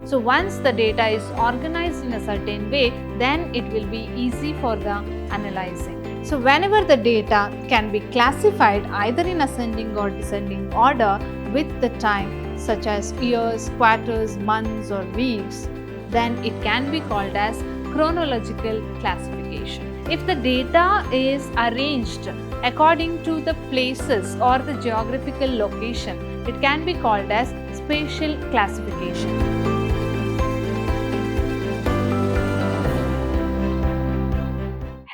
So once the data is organized in a certain way, then it will be easy for the analyzing. So whenever the data can be classified either in ascending or descending order with the time, such as years, quarters, months or weeks, then it can be called as chronological classification. If the data is arranged according to the places or the geographical location, it can be called as spatial classification.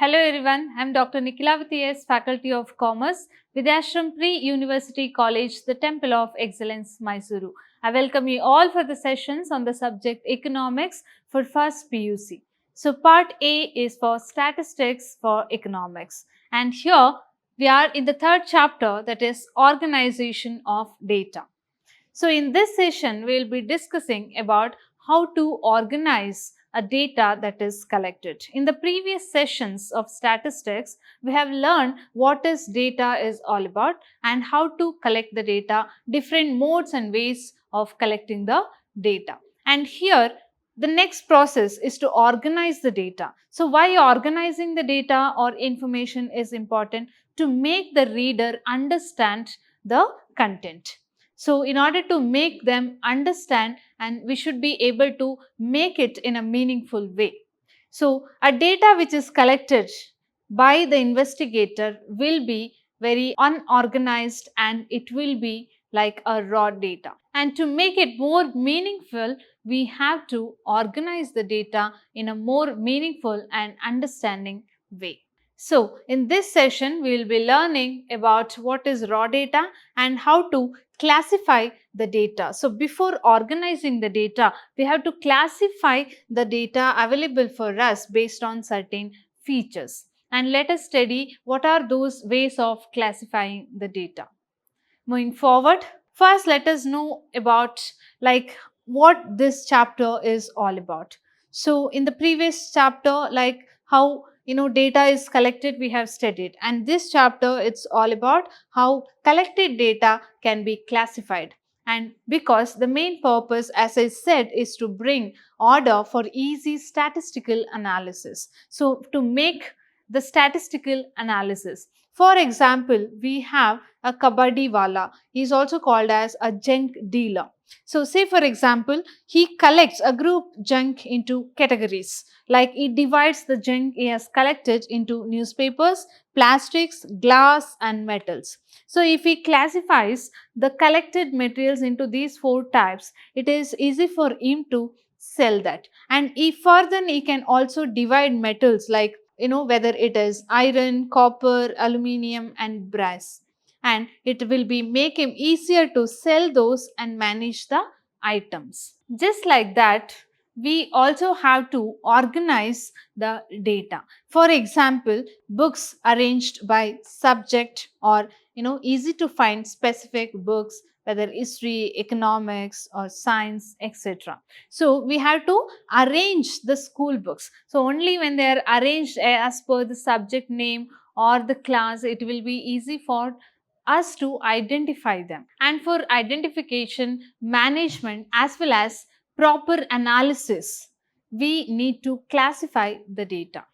Hello everyone, I am Dr. Nikhilavati S, Faculty of Commerce, Vidhyaashram Pre-University College, the Temple of Excellence, Mysuru. I welcome you all for the sessions on the subject Economics for first PUC. So part A is for Statistics for Economics, and here we are in the third chapter, that is Organization of Data. So in this session, we will be discussing about how to organize a data that is collected. In the previous sessions of statistics, we have learned what is data is all about and how to collect the data, different modes and ways of collecting the data. And here, the next process is to organize the data. So why organizing the data or information is important? To make the reader understand the content. So in order to make them understand, and we should be able to make it in a meaningful way. So a data which is collected by the investigator will be very unorganized and it will be like a raw data. And to make it more meaningful, we have to organize the data in a more meaningful and understanding way. So in this session, we will be learning about what is raw data and how to classify the data. So before organizing the data, we have to classify the data available for us based on certain features. And let us study what are those ways of classifying the data. Moving forward, first let us know about what this chapter is all about. So in the previous chapter, how data is collected, we have studied, and this chapter it's all about how collected data can be classified. And because the main purpose, as I said, is to bring order for easy statistical analysis. So to make the statistical analysis. For example, we have a kabaddi wala. He is also called as a junk dealer. So say for example, he collects a group junk into categories. Like he divides the junk he has collected into newspapers, plastics, glass and metals. So if he classifies the collected materials into these four types, it is easy for him to sell that. And if further he can also divide metals like whether it is iron, copper, aluminium and brass. And it will be make him easier to sell those and manage the items. Just like that, we also have to organize the data. For example, books arranged by subject or easy to find specific books, whether history, economics or science, etc. So we have to arrange the school books. So only when they are arranged as per the subject name or the class, it will be easy for us to identify them. And for identification, management as well as proper analysis, we need to classify the data.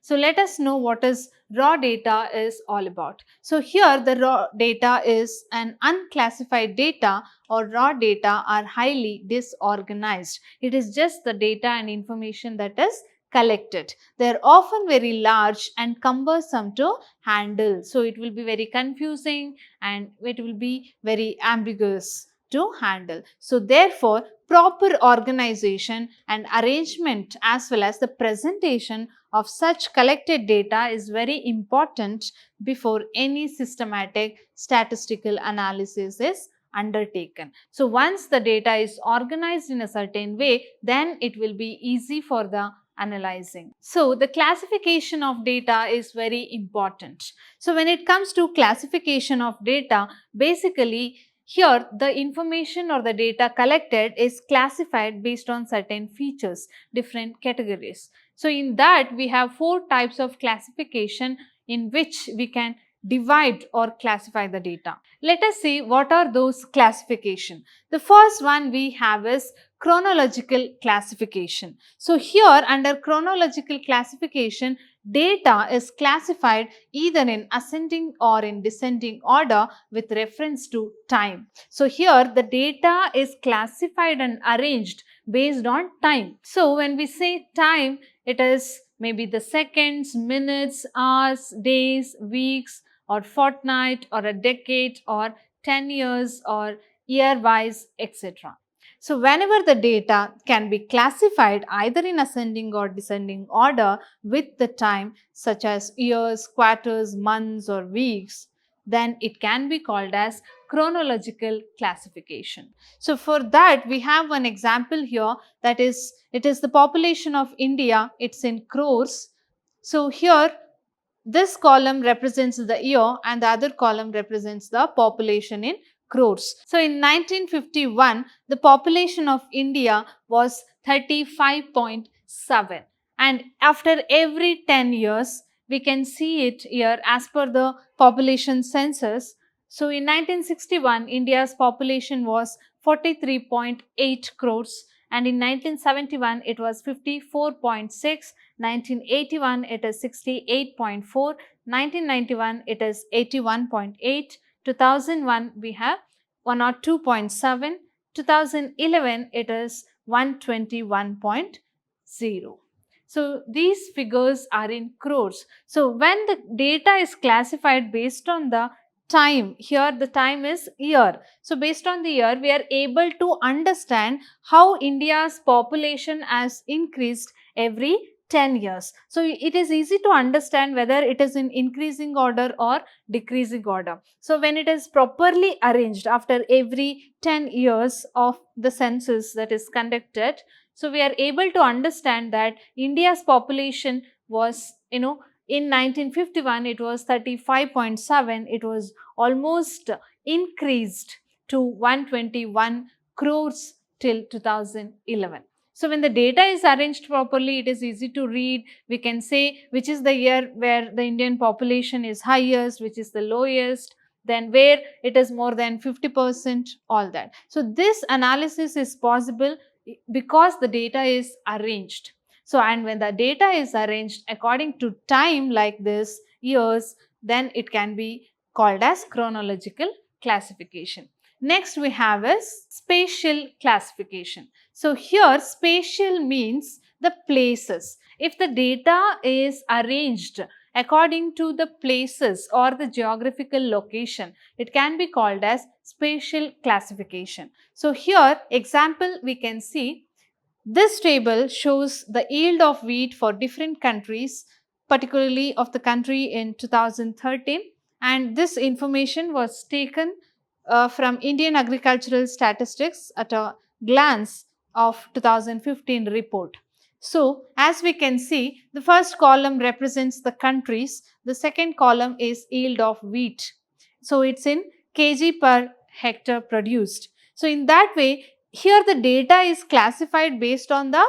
So let us know what is raw data is all about. So here the raw data is an unclassified data, or raw data are highly disorganized. It is just the data and information that is collected. They are often very large and cumbersome to handle. So it will be very confusing and it will be very ambiguous to handle. So therefore, proper organization and arrangement as well as the presentation of such collected data is very important before any systematic statistical analysis is undertaken. So once the data is organized in a certain way, then it will be easy for the analyzing. So the classification of data is very important. So when it comes to classification of data, basically here the information or the data collected is classified based on certain features, different categories. So in that we have four types of classification in which we can divide or classify the data. Let us see what are those classification. The first one we have is chronological classification. So here under chronological classification, data is classified either in ascending or in descending order with reference to time. So here the data is classified and arranged based on time. So when we say time, it is maybe the seconds, minutes, hours, days, weeks, or fortnight, or a decade, or 10 years, or year-wise, etc. So whenever the data can be classified either in ascending or descending order with the time, such as years, quarters, months, or weeks, then it can be called as chronological classification. So for that, we have one example here, that is, it is the population of India, it's in crores. So here this column represents the year and the other column represents the population in crores. So in 1951, the population of India was 35.7, and after every 10 years, we can see it here as per the population census. So in 1961, India's population was 43.8 crores, and in 1971 it was 54.6, 1981 it is 68.4, 1991 it is 81.8, 2001 we have 102.7, 2011 it is 121.0. So these figures are in crores. So when the data is classified based on the time, here the time is year. So based on the year, we are able to understand how India's population has increased every 10 years. So it is easy to understand whether it is in increasing order or decreasing order. So when it is properly arranged after every 10 years of the census that is conducted, so we are able to understand that India's population was, in 1951 it was 35.7, it was almost increased to 121 crores till 2011. So when the data is arranged properly, it is easy to read. We can say which is the year where the Indian population is highest, which is the lowest, then where it is more than 50%, all that. So this analysis is possible because the data is arranged. So and when the data is arranged according to time like this, years, then it can be called as chronological classification. Next we have is spatial classification. So here spatial means the places. If the data is arranged according to the places or the geographical location, it can be called as spatial classification. So here example we can see, this table shows the yield of wheat for different countries, particularly of the country in 2013, and this information was taken from Indian Agricultural Statistics at a glance of 2015 report. So, as we can see, the first column represents the countries, the second column is yield of wheat. So, it is in kg per hectare produced. So, in that way, here the data is classified based on the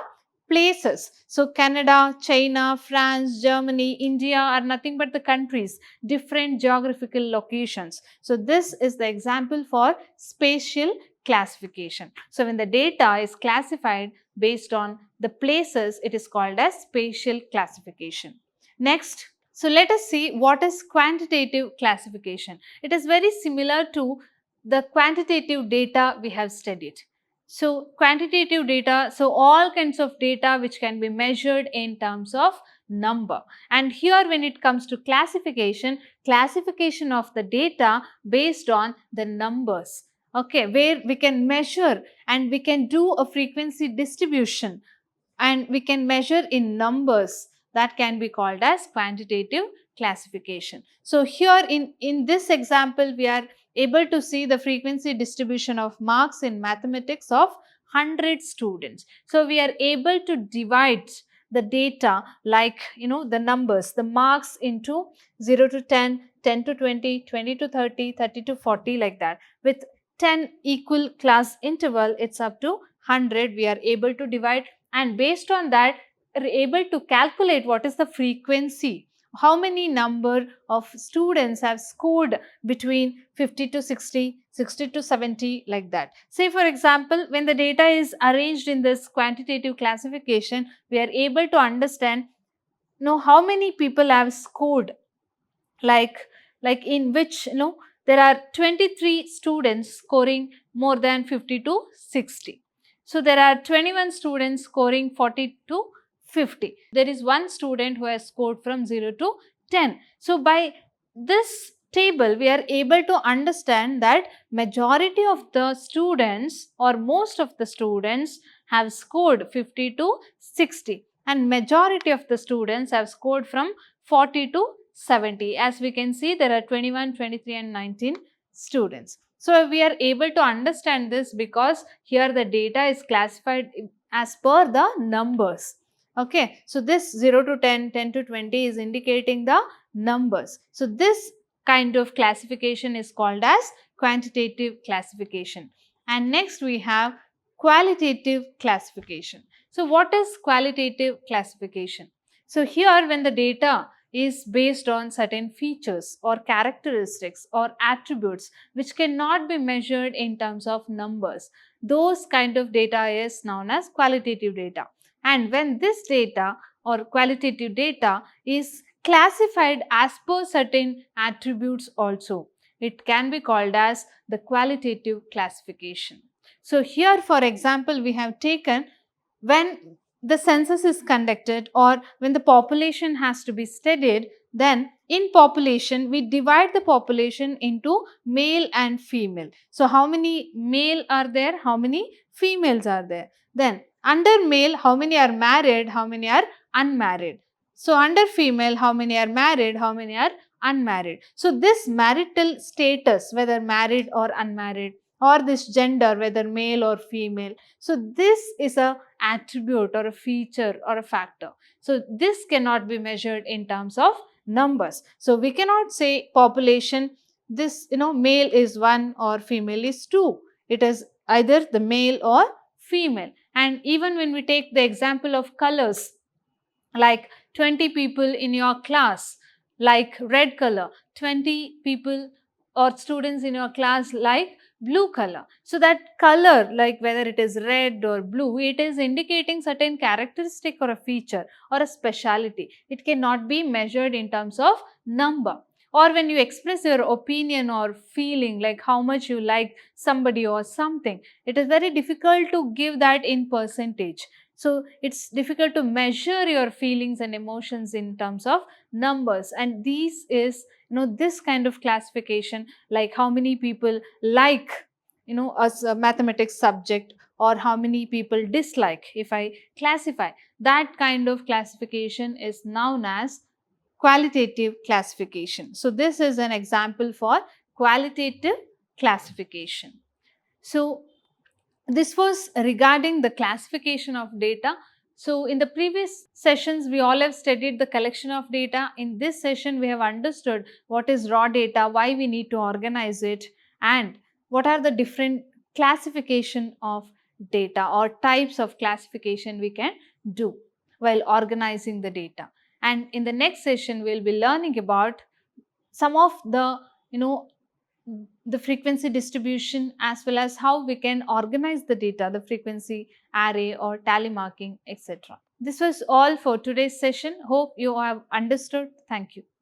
places. So, Canada, China, France, Germany, India are nothing but the countries, different geographical locations. So, this is the example for spatial classification. So, when the data is classified based on the places, it is called as spatial classification. Next, so let us see what is quantitative classification. It is very similar to the quantitative data we have studied. So, quantitative data, so all kinds of data which can be measured in terms of number. And here when it comes to classification, classification of the data based on the numbers. Okay, where we can measure and we can do a frequency distribution and we can measure in numbers, that can be called as quantitative classification. So, here in this example, we are able to see the frequency distribution of marks in mathematics of 100 students. So, we are able to divide the data like the numbers, the marks into 0 to 10, 10 to 20, 20 to 30, 30 to 40 like that. With 10 equal class interval, it's up to 100 we are able to divide, and based on that are able to calculate what is the frequency how many number of students have scored between 50 to 60, 60 to 70, like that. Say for example, when the data is arranged in this quantitative classification, we are able to understand how many people have scored, like in which there are 23 students scoring more than 50 to 60. So there are 21 students scoring 40 to 50. There is one student who has scored from 0 to 10. So by this table we are able to understand that majority of the students or most of the students have scored 50 to 60 and majority of the students have scored from 40 to 70. As we can see, there are 21, 23 and 19 students. So we are able to understand this because here the data is classified as per the numbers. Okay, so this 0 to 10, 10 to 20 is indicating the numbers. So this kind of classification is called as quantitative classification. And next we have qualitative classification. So what is qualitative classification? So here when the data is based on certain features or characteristics or attributes which cannot be measured in terms of numbers, those kind of data is known as qualitative data. And when this data or qualitative data is classified as per certain attributes also, it can be called as the qualitative classification. So here for example we have taken when the census is conducted or when the population has to be studied, then in population we divide the population into male and female. So how many male are there, how many females are there? Then under male how many are married, how many are unmarried? So under female how many are married, how many are unmarried? So this marital status, whether married or unmarried, or this gender, whether male or female, so this is a attribute or a feature or a factor. So this cannot be measured in terms of numbers. So we cannot say population, this male is 1 or female is 2. It is either the male or female. And even when we take the example of colors, like 20 people in your class like red color, 20 people or students in your class like blue color. So that color, like whether it is red or blue, it is indicating certain characteristic or a feature or a speciality. It cannot be measured in terms of number. Or when you express your opinion or feeling, like how much you like somebody or something, it is very difficult to give that in percentage. So it's difficult to measure your feelings and emotions in terms of numbers, and these is this kind of classification, like how many people like as a mathematics subject or how many people dislike. If I classify, that kind of classification is known as qualitative classification. So this is an example for qualitative classification. So this was regarding the classification of data. So in the previous sessions, we all have studied the collection of data. In this session, we have understood what is raw data, why we need to organize it, and what are the different classification of data or types of classification we can do while organizing the data. And in the next session, we'll be learning about some of the, the frequency distribution as well as how we can organize the data, the frequency array or tally marking, etc. This was all for today's session. Hope you have understood. Thank you.